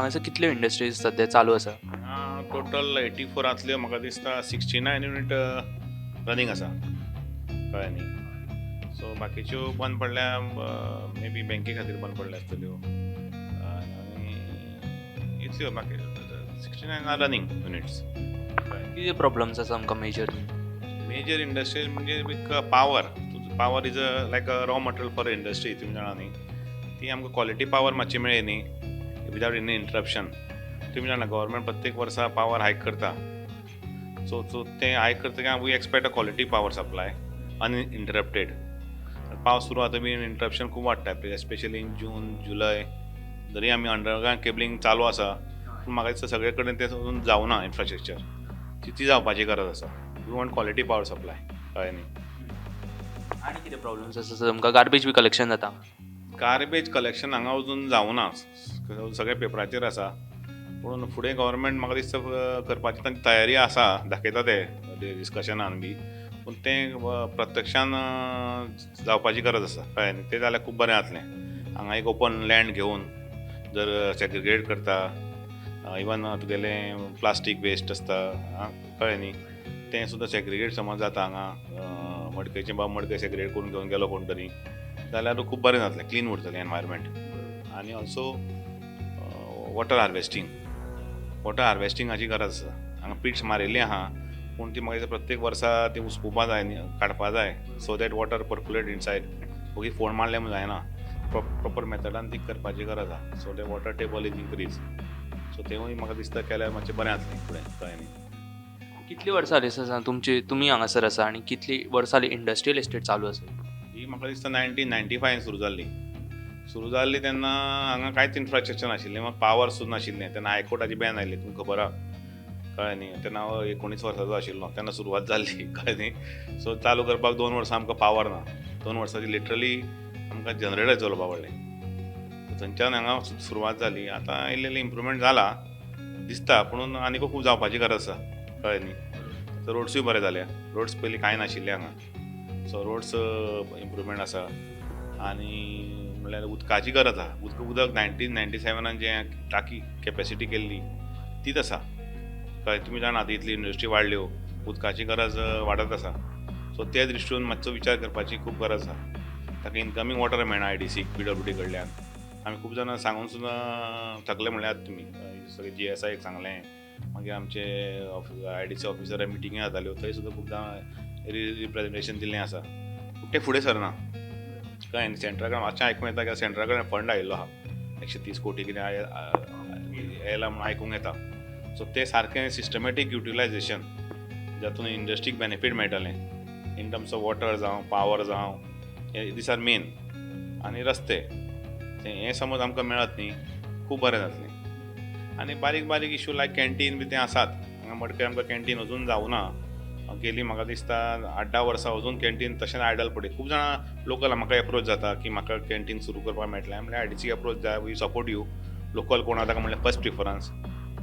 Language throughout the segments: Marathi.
हांगासर कितल्यो इंडस्ट्रीज सध्या चालू आसा? टोटल 84 म्हाका दिसता 69 युनिट रनिंग आसा कळ्ळें न्ही. सो बाकीच्यो बंद पडल्या, मे बी बँके खातीर बंद पडल्या आसतल्यो आनी इतल्यो बाकी 69 आर रनिंग युनिट्स. कितें प्रॉब्लम्स आसा आमकां मेजर? मेजर इंडस्ट्रीज म्हणजे power. Power is like a raw material for industry. तुमी जाणा न्ही, ती आमकां क्वॉलिटी पावर मातशी मेळ्ळी न्ही विदावट एनी इंटरप्शन. तुमी जाणा गव्हर्मेंट प्रत्येक वर्सा पावर हायक करता. सो ते हायक करता we expect a quality power supply uninterrupted. पावस सुरू जाता बी इंटरप्शन खूब वाडटा, एस्पेशली इन जून जुलय. जरी आमी अंडरग्रावंड केबलिंग चालू आसा पूण म्हाका दिसता सगळे कडेन तें अजून जावना. इन्फ्रास्ट्रक्चर ती जावपाची गरज आसा. We want quality power supply कळ्ळें न्ही. आनी कितें प्रॉब्लम्स आसा सर? आमकां गार्बेज बी कलेक्शन जाता? गार्बेज कलेक्शन हांगा अजून जावना. सगळे पेपराचेर आसा पूण फुडें गव्हर्मेंट म्हाका दिसता करपाची तांची तयारी आसा, दाखयता ते डिस्कशनान बी. पूण तें प्रत्यक्षान जावपाची गरज आसा कळ्ळें न्ही. तें जाल्यार खूब बरें जातलें. हांगा एक ओपन लँड घेवन जर सेग्रिगेट करता, इवन तुगेलें प्लास्टीक वेस्ट आसता कळ्ळें न्ही, तें सुद्दां सेग्रिगेट समज जाता हांगा, मडकेचें मडके सेग्रिगेट करून घेवन गेलो कोण तरी, जाल्यार खूब बरें जातलें, क्लीन उरतलें एनवायरमेंट. आनी ऑल्सो वॉटर हार्वेस्टिंगाची गरज आसा. हांगा पिट्स मारिल्लीं आहा पूण ती म्हाका दिसता प्रत्येक वर्सा ती उसकुवपा जाय, काडपा जाय, so that water percolate inside. ओगी फोंड मारलें म्हूण जायना, प्रॉपर मेथडान ती करपाची गरज आहा, so that water table is increase. So तेवूय म्हाका दिसता केल्यार मातशें बरें जातलें फुडें कळ्ळें न्ही. कितलीं वर्सां जालीं सर तुमी हांगासर आसा आनी कितलीं वर्सां जालीं इंडस्ट्रियल एस्टेट चालू आसा? ही म्हाका दिसता 1995 सुरू जाल्ली तेन्ना हांगा कांयच इन्फ्रास्ट्रक्चर नाशिल्लें, म्हाका पावर सुद्दां नाशिल्लें. तेन्ना हायकोर्टाची बॅन आयिल्ली, तुमकां खबर आहा कळ्ळें न्ही. तेन्ना हांव 19 वर्साचो आशिल्लो तेन्ना सुरवात जाल्ली कळ्ळें न्ही. सो चालू करपाक 2 वर्सां आमकां पावर ना. 2 वर्सांची लिटरली आमकां जनरेटर चलोवपा पडलें. थंयच्यान हांगा सुरवात जाली. आतां इल्लें इम्प्रुवमेंट जाला दिसता, पूण आनीकूय खूब जावपाची गरज आसा कळ्ळें न्ही. तर रोड्सूय बरे जाल्या. रोड्स पयलीं कांय नाशिल्ले हांगा, सो रोड्स इम्प्रुवमेंट आसा. आनी म्हणल्यार उदकाची गरज आहा. उदक 1997 जे टाकी कॅपेसिटी केल्ली तीच आसा कळ्ळें. तुमी जाणा इतली इंडस्ट्री वाडल्यो, उदकाची गरज वाडत आसा. सो ते दृश्टीन मातसो विचार करपाची खूब गरज आसा. ताका इनकमींग वॉटर मेळना IDC PWD कडल्यान. आमी खूब जाणां सांगून सुद्दां थकले म्हणल्यार तुमी. सगळे GSIक सांगलें, मागीर आमचे IDC ऑफिसर मिटिंगी जाताल्यो, थंय सुद्दां खूब जाणां रिप्रेजेंटेशन दिल्लें आसा, पूण तें फुडें सरना कळ्ळें न्ही. सेंट्रा कडल्यान मातशें आयकूं येता की सेंट्रा कडल्यान फंड आयिल्लो आहा, 130 कोटी कितें येयला म्हूण आयकूंक येता. सो तें सारकें सिस्टमॅटीक युटिलायजेशन जातून इंडस्ट्रीक बेनिफीट मेळटलें इन टर्म्स ऑफ वॉटर जावं पावर जावं, दीस आर मेन. आनी रस्ते हें समज आमकां मेळत न्ही, खूब बरें जातलें. आनी बारीक बारीक इश्यू लायक कॅन्टीन बी ते आसात हांगा. मडके आमकां कॅन्टीन अजून जावना. गेली म्हाका दिसता 8-10 वर्सां अजून कॅन्टीन तशें आयडल पडली. खूब जाणां लोकल म्हाका एप्रोच जाता की म्हाका कॅन्टीन सुरू करपाक मेळटलें. म्हणल्यार IDC एप्रोच जाय, वी सपोर्ट यू. लोकल कोण आसा ताका म्हणल्यार फर्स्ट प्रिफरन्स.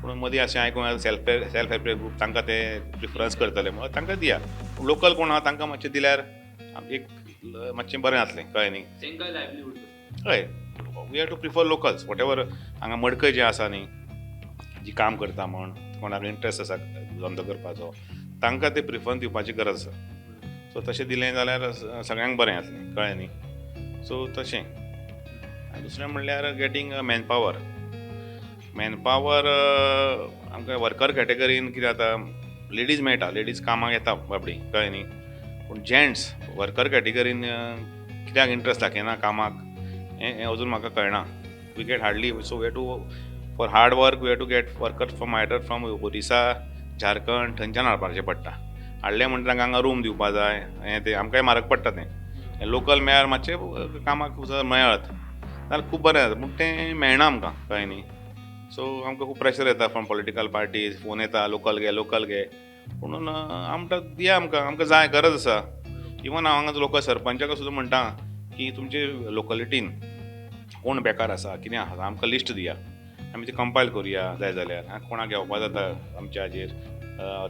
पूण मदीं अशें आयकूंक येता सेल्फ हेल्प ग्रूप तांकां ते प्रिफरन्स करतले, मग तांकां दिया. लोकल कोण आहा तांकां मातशें दिल्यार एक मातशें बरें जातलें कळ्ळें न्ही. हय, we have to prefer locals. Whatever हांगा मडकय जे आसा न्ही, जी काम करता म्हण, कोणाक इंट्रस्ट आसा धंदो करपाचो, तांकां ते प्रिफरन्स दिवपाची गरज आसा. सो तशें दिलें जाल्यार सगळ्यांक बरें जातलें कळ्ळें न्ही. सो तशें. आनी दुसरें म्हणल्यार गेटींग मॅनपावर आमकां वर्कर कॅटेगरीन कितें जाता, लेडीज मेळटा, लेडीज कामाक येता बाबडी कळ्ळें न्ही. पूण जेंट्स वर्कर कॅटेगरीन कित्याक इंट्रस्ट दाखयना कामाक, हें अजून म्हाका कळना. We get hardly. So we have to for hard work we have to get workers from Orissa, Jharkhand थंयच्यान हाडपाचें पडटा. हाडलें म्हणटा तांकां हांगा रूम दिवपा जाय, हें तें आमकांय म्हारग पडटा. तें लोकल मेळ्यार मातशें कामाक जर मेळत जाल्यार खूब बरें जाता, पूण तें मेळना आमकां कळ्ळें न्ही. सो आमकां खूब प्रेशर येता फ्रॉम पॉलिटिकल पार्टीज, फोन येता लोकल घे. म्हणून आमकां दिया, आमकां जाय, गरज आसा. इवन हांव हांगा लोकल सरपंचाक सुद्दां म्हणटा की तुमचे लोकलिटीन कोण बेकार आसा, कितें आसा, आमकां लिस्ट दिया, आमी ती कंपायल करुया. जाय जाल्यार कोणाक घेवपा जाता आमच्या हाजेर,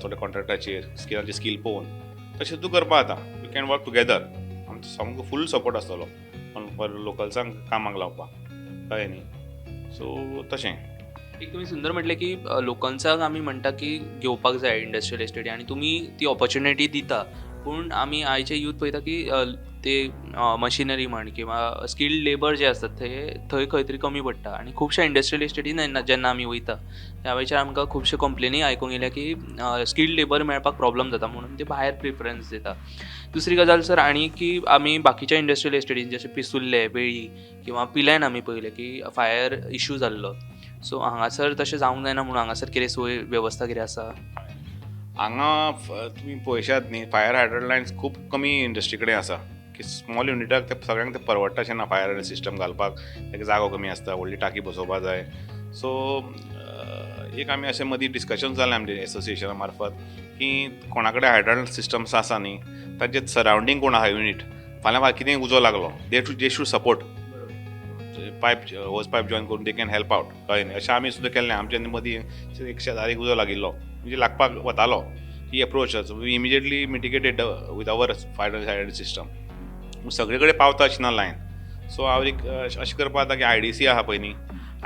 थोड्या कॉन्ट्रॅक्टाचेर स्किलाची स्कील पळोवन तशें सुद्दां करपा जाता. We can work together. आमचो सामको फूल सपोर्ट आसतलो फॉर लोकल्सांक कामाक लावपाक कळ्ळें न्ही. सो तशें. एक तुम्ही सुंदर म्हटले की लोकांचा आम्ही म्हणटा की घेवपाक जाय इंडस्ट्रियल एस्टेटी आणि तुम्ही ती ऑपॉर्च्युनिटी दिता. पूण आमी आयचे यूथ पळयता की ते मशिनरी म्हण किंवा स्किल्ड लेबर जे असतात ते थंय खंय तरी कमी पडटा आणि खुबशा इंडस्ट्रियल एस्टेटीन जेन्ना आमी वयता त्या वेळाचेर आमकां खुबशे कंप्लेनी आयकूंक येयल्या की स्किल्ड लेबर मेळपाक प्रॉब्लम जाता म्हणून ते भायर प्रिफरन्स दिता. दुसरी गजाल सर आनी की आमी बाकीच्या इंडस्ट्रियल एस्टेटीन जशे पिसुल्ले, वेळी किंवा पिलेन आमी पळयले की फायर इश्यू जाल्लो. सो हांगासर तशें जावंक जायना म्हणून हांगासर कितें सोय वेवस्था कितें आसा? हांगा तुमी पळयशात न्ही फायर हायड्रंट लायन्स खूब कमी इंडस्ट्री कडेन आसा की स्मॉल युनिटाक ते सगळ्यांक ते परवडटा अशें ना फायर सिस्टम घालपाक ताका जागो कमी आसता व्हडली टाकी बसोवपाक जाय. सो एक आमी अशें मदीं डिस्कशन जालें आमचे एसोसिएशना मार्फत की कोणा कडेन हायड्रंट सिस्टम्स आसा न्ही तांचे सरावंडींग कोण आहा युनीट फाल्यां कितेंय उजो लागलो they should support pipe hose pipe join करून दे कॅन हेल्प आउट कळ्ळें न्ही अशें आमी सुद्दां केल्लें आमच्या मदीं एक शेजारी उजो लागिल्लो म्हणजे लागपाक वतालो ही approach we immediately mitigated with our fire system सगळे कडेन पावता अशी ना लायन. सो हांव एक अशें करपा जाता की IDC आहा पळय न्ही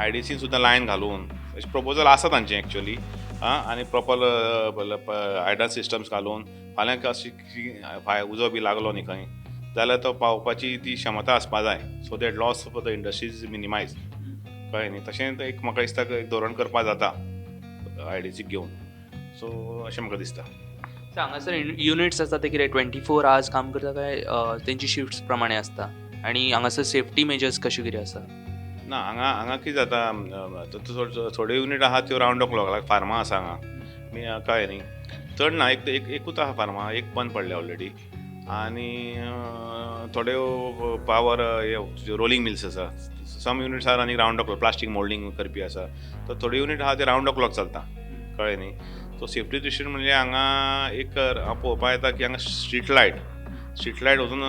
IDC सुद्दां लायन घालून अशें प्रपोजल आसा तांचें एक्चुअली आनी प्रॉपर हायड्रंट सिस्टम्स घालून फाल्यां अशी उजो बी लागलो न्ही खंय जाल्यार तो पावपाची ती क्षमता आसपा जाय so that loss for the industries minimize कळ्ळें न्ही. तशें एक म्हाका दिसता एक धोरण करपा जाता IDC घेवन. सो अशें म्हाका दिसता. हांगासर युनिट्स आसता ते कितें 24 hours काम करता काय तेंची शिफ्ट्स प्रमाणे आसता आणि हांगासर सेफ्टी मेजर्स कशें कितें आसा? ना हांगा कितें जाता थोड्यो युनीट आहा त्यो round the clock like pharma आसा हांगा कळ्ळें न्ही चड ना एकूच आहा फार्मा एक बंद पडले ऑलरेडी आनी थोड्यो पावर रोलिंग मिल्स आसा सम युनिट्स आर आनी round the clock plastic moulding करपी आसा तर थोड्यो युनीट आहा ते रावंड द क्लॉक चलता कळ्ळें न्ही. सो सेफ्टी दृश्टीन म्हणजे हांगा एक हांव पळोवपा येता की हांगा स्ट्रीट लायट वचून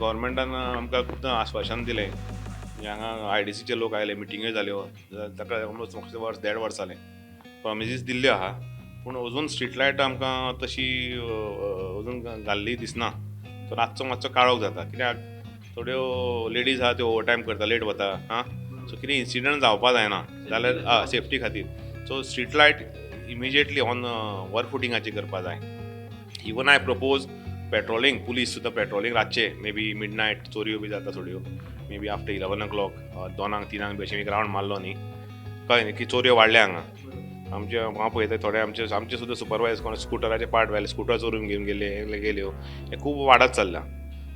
गव्हर्मेंटान आमकां खूब आश्वासन दिलें म्हणजे हांगा IDCचे लोक आयले मिटिंग्यो जाल्यो ताका ऑलमोस्ट म्हाका वर्स 1.5 वर्स जालें प्रॉमिसीस दिल्ल्यो आहा पूण अजून स्ट्रीट लायट आमकां तशी अजून घाल्ली दिसना. तो रातचो मातसो काळोख जाता कित्याक थोड्यो लेडीज आहा त्यो ओवरटायम करता लेट वता सो कितें इन्सिडंट जावपा जायना जाल्यार सेफ्टी खातीर so street light immediately on वर फुटिंगाचेर करपा जाय. Even I propose patrolling police सुद्दां पेट्रोलिंग रातचे मे बी मिडनायट चोरयो बी जाता थोड्यो मे बी आफ्टर 11 o'clock 2-3 बी अशें एक रावंड मारलो न्ही कळ्ळें न्ही की चोरयो वाडल्या हांगा आमचे हांव पळयता थोडे आमचे सुद्दां सुपरवायज कोण स्कुटराचे पार्ट व्हेले स्कुटर चोरून घेवन गेल्यो हें खूब वाडत चल्लां.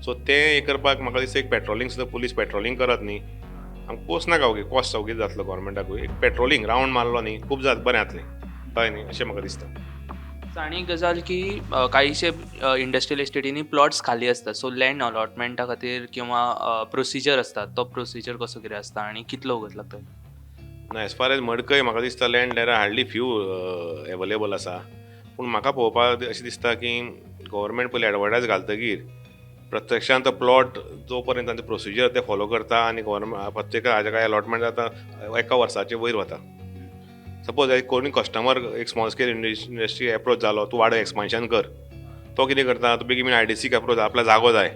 सो तें हें करपाक म्हाका दिसता एक पेट्रोलिंग सुद्दां पुलीस पेट्रोलिंग करत न्ही आमकां पोस्ट नाका ओके कॉस्ट ओके जातलो गव्हर्मेंटाकूय एक पेट्रोलिंग रावंड मारलो न्ही खूब बरें जातलें कळ्ळें न्ही अशें म्हाका दिसता. आनी एक गजाल की काहीशे इंडस्ट्रियल एस्टेटींनी प्लॉट्स खाली आसता सो लँड अलॉटमेंटा खातीर किंवा प्रोसिजर आसता तो प्रोसिजर कसो कितें आसता आनी कितलो वगत लागता? ना एज फार एज मडकय म्हाका दिसता land there are hardly few available आसा पूण म्हाका पळोवपाक अशें दिसता की गव्हर्मेंट पयलीं एडवर्टायज घालतकीर प्रत्यक्षांत तो प्लॉट जो पर्यंत तांचो प्रोसिजर ते फॉलो करता आनी गव्हर्मेंट प्रत्येक हाजे काय अलॉटमेंट जाता 1 वर्साचे वयर वता. सपोज कोणी कस्टमर एक स्मॉल स्केल इंडस्ट्री एप्रोच जालो तूं वाडो एक्सपान्शन कर तो कितें करता तो बेगीन IDCक एप्रोच आपल्याक जागो जाय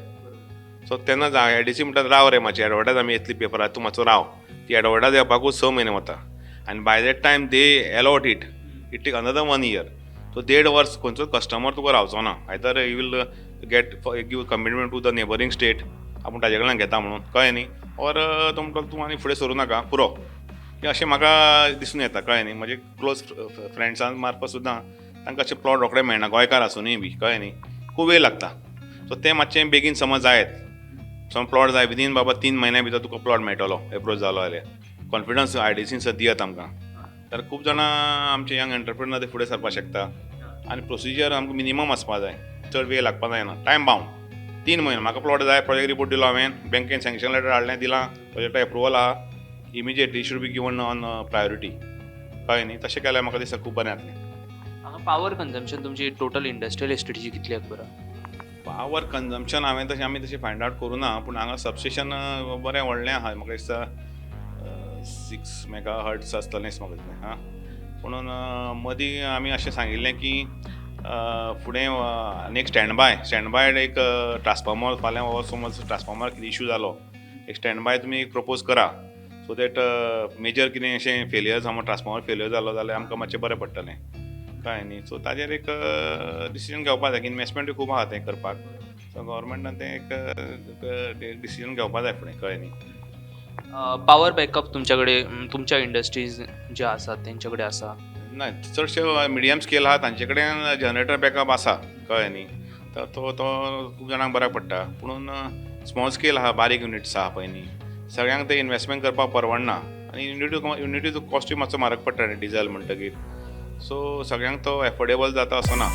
सो तेन्ना IDC म्हणटा राव रे मातशी एडवर्टायज आमी येतली पेपरार तूं मातसो राव ती एडवर्टायज येवपाकूच 6 म्हयने वता आनी by that time they allot it take another 1 year. So 1.5 years खंयचोच कस्टमर तुका रावचो ना either you will get give commitment to the neighbouring state आपूण ताजे कडल्यान घेता म्हणून कळ्ळें न्ही ऑर तो म्हणटा तूं आनी फुडें सरूं नाका पुरो अशें म्हाका दिसून येता कळ्ळें न्ही म्हजे क्लोज फ्रेंड्सां मार्फत सुद्दां तांकां अशें प्लॉट रोखडे मेळना गोंयकार आसुनूय बी कळ्ळें न्ही खूब वेळ लागता. सो तें मातशें बेगीन समज जायत सम प्लॉट जाय विदीन बाबा 3 म्हयन्या भितर तुका प्लॉट मेळटलो एप्रोच जालो जाल्यार कॉन्फिडन्स IDCन सुद्दां दियात आमकां तर खूब जाणां आमचे यंग एंटरप्रिनर ते फुडें सरपाक शकता आनी प्रोसिजर आमकां मिनिमम आसपा जाय चड वेळ लागपा जायना टायम बावंड 3 म्हयने म्हाका प्लॉट जाय प्रोजेक्ट रिपोर्ट दिलो हांवें बँकेन सँक्शन लेटर हाडलें दिलां प्रोजेक्टा एप्रुवल आहा immediately should be given on priority कळ्ळें न्ही तशें केल्यार म्हाका दिसता खूब बरें जातलें. हांगा पावर कन्जम्पशन तुमची टोटल इंडस्ट्रियल एस्टेटीची कितली आसा बरं? पावर कन्जम्पशन आमी तशें फायंड आवट करूं ना पूण हांगा सबस्टेशन बरें व्हडलें आहा म्हाका दिसता 6 MHz आसतलें म्हाका दिसता म्हणून मदीं आमी अशें सांगिल्लें की फुडें आनी एक स्टँड बाय एक ट्रान्सफॉर्मर फाल्यां हो समज ट्रान्सफॉर्मर कितें इश्यू जालो एक स्टँड बाय तुमी एक प्रपोज करा सो दॅट मेजर कितें अशें फेलियर समज ट्रान्सफॉर्मर फेलियर जालो जाल्यार आमकां मातशें बरें पडटलें कळ्ळें न्ही. सो ताजेर एक डिसिजन घेवपाक जाय, इनवेस्टमेंटूय खूब आहा तें करपाक. सो गव्हर्मेंटान तें एक डिसिजन घेवपाक जाय फुडें, कळ्ळें न्ही. पॉवर बॅकअप तुमच्याकडे तुमच्या इंडस्ट्रीज ज्या आसात तेंचे कडेन आसा? ना, चडशे मिडियम स्केल आहा तांचे कडेन जनरेटर बॅकअप आसा, कळ्ळें न्ही. तो खूब जाणांक बऱ्याक पडटा. पूण स्मॉल स्केल आहा, बारीक युनिट्स आहा पळय न्ही, सगळ्यांक ते इनवेस्टमेंट करपाक परवडना. आनी युनिटीचो कॉस्टूय मातसो म्हारग पडटा न्ही डिझल म्हणटकीर. सो सगळ्यांक तो एफोर्डेबल जाता असो ना.